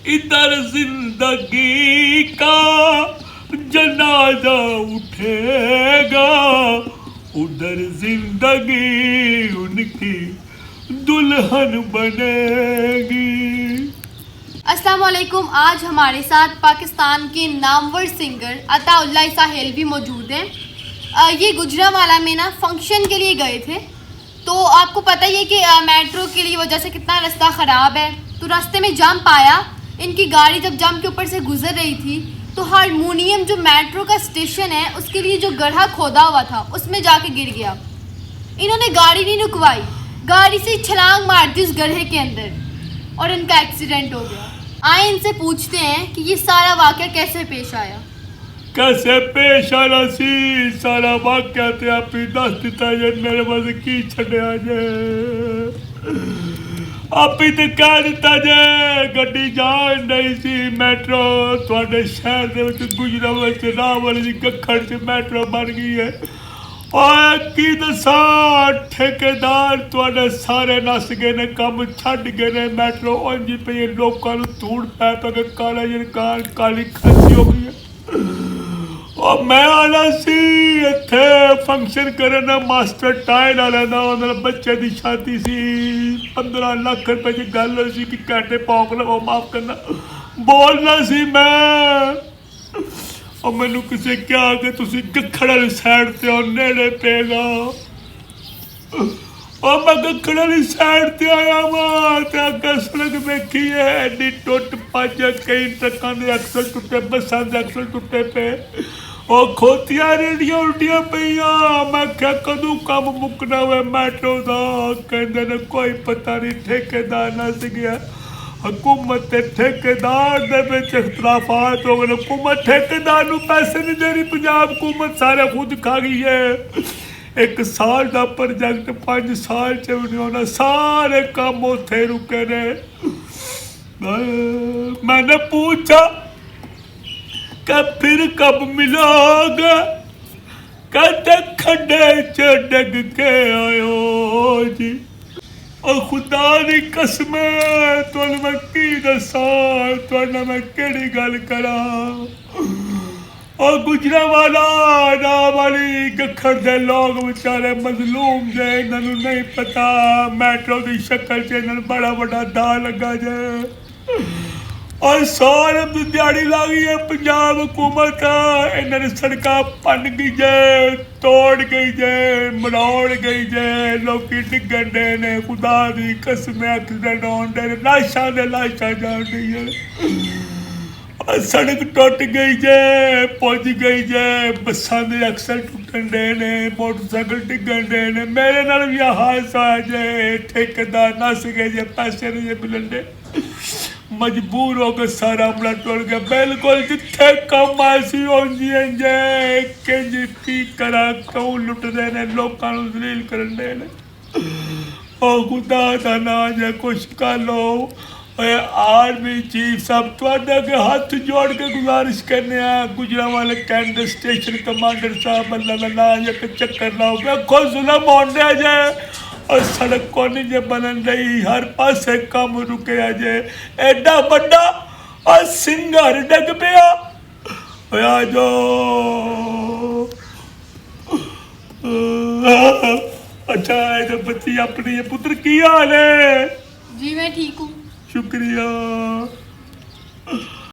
इधर जिंदगी का जनाजा उठेगा, उधर जिंदगी उनकी दुल्हन बनेगी। अस्सलाम वालेकुम। आज हमारे साथ पाकिस्तान के नामवर सिंगर अताउल्लाह साहिल भी मौजूद हैं। ये गुजरांवाला में ना फंक्शन के लिए गए थे। तो आपको पता ही है कि मेट्रो के लिए वजह से कितना रास्ता ख़राब है। तो रास्ते में जंप आया, इनकी गाड़ी जब जंप के ऊपर से गुजर रही थी तो हारमोनियम जो मेट्रो का स्टेशन है उसके लिए जो गड्ढा खोदा हुआ था उसमें जाके गिर गया। इन्होंने गाड़ी नहीं रुकवाई, गाड़ी से छलांग मार दी उस गड्ढे के अंदर और इनका एक्सीडेंट हो गया। आए इनसे पूछते हैं कि ये सारा वाक़या कैसे पेश आया। कैसे पेश आना सी सारा वाक़या ते आप ही दस दिता जे, मेरे पास की छड्या जे। आप ही तो कह दिता जे गड्डी जान नहीं सी मेट्रो तुहाडे शहर दे विच गुजरांवाले च राहवाले दी गखड़ च मेट्रो बन गई है। और की दसा ठेकेदार तुहाडे सारे नस गए ने, काम छड्ड गए ने, मेट्रो उंज पई है, लोकां नूं धूड़ पै पै के काला जरकान काली खांसी हो गई है। और मैं आना सी इत्थे फंक्शन करन, मास्टर टाइल वाले दा उन्हां बच्चे दी शादी सी, 15 लाख रुपए की गल होई सी कि घंटे पौंक लवो, माफ करना बोलना सी मैं। और मैनू किसी क्या कि तुसी गखड़ वाली साइड ते हो, नेड़े पेगा। और मैं गखड़ वाली साइड ते आया वां ते अग्गे सड़क वेखी है एडी टुट भज, कई ट्रकां दे एक्सल टुटे, बसां दे एक्सल टुटे पे, और खोतियां रेडियां उल्टियां पईयां। मैं क्या कदूं कम मुकना वे मेट्रो दा? कहंदे ने कोई पता नहीं, ठेकेदार नस गया। हुकूमत ते ठेकेदार दे विच इख्तलाफात हो गए। हुकूमत ठेकेदार नूं पैसे नहीं दे रही, पंजाब हुकूमत सारे खुद खा गई है। 1 साल का प्रोजेक्ट 5 साल च भी नहीं होना, सारे काम उत्थे रुके ने। मैंने पूछा कि फिर कब मिलोगे? कहते खड्डे च डिग के आयो जी। और खुदा दी कसम तुहानूं मैं की दसां, तुहाडे मैं केड़ी गल करां। और गुजरांवाला नाम वाली गखड़ दे लोग बेचारे मजलूम जे, इन्होंने नहीं पता मेट्रो की शक्ल च इन्होंने बड़ा बड़ा दा लगा जे। और सारे दिहाड़ी ला गई है पंजाब हुकूमत, इन्होंने सड़कां भन गई जे, तोड़ गई जे, मरोड़ गई जे, लोग डिगन डे ने। खुदा दी कसम एक्सीडेंट होन डे, लाशां दे लाशां जान रही है। सड़क टुट गई जे, पुज गई जे, बसां दे एक्सल टुटन डे ने, मोटरसाइकिल डिगन डे ने। मेरे नाल भी हादसा होया जे, ठेकेदार नस गए जे, पैसे नहीं जे मिलन डे, मजबूर हो के सारा अमला टुट गया। बिल्कुल जिथे कम ऐसी होंदी है जे किंज की करा, क्यों लुटदे ने, लोकां नूं जलील करन दे ने। ओ खुदा दा नाम जे कुछ कर लो। आर्मी चीफ साहब तुहाडे अगे हाथ जोड़ के गुजारिश करने आ, गुजरांवाले कैंट स्टेशन कमांडर साहब अल्लाह दा नाम जे चक्कर लाओ। वेखो जुल्म होण दिया जे, और सड़क को नहीं जे बनन रही, हर पासे काम रुके जे। एडा बड़ा और सिंगर डग पिया। आ जाओ। अच्छा है तो बच्ची अपनी पुत्र की हाल है? जी मैं ठीक हूँ। शुक्रिया।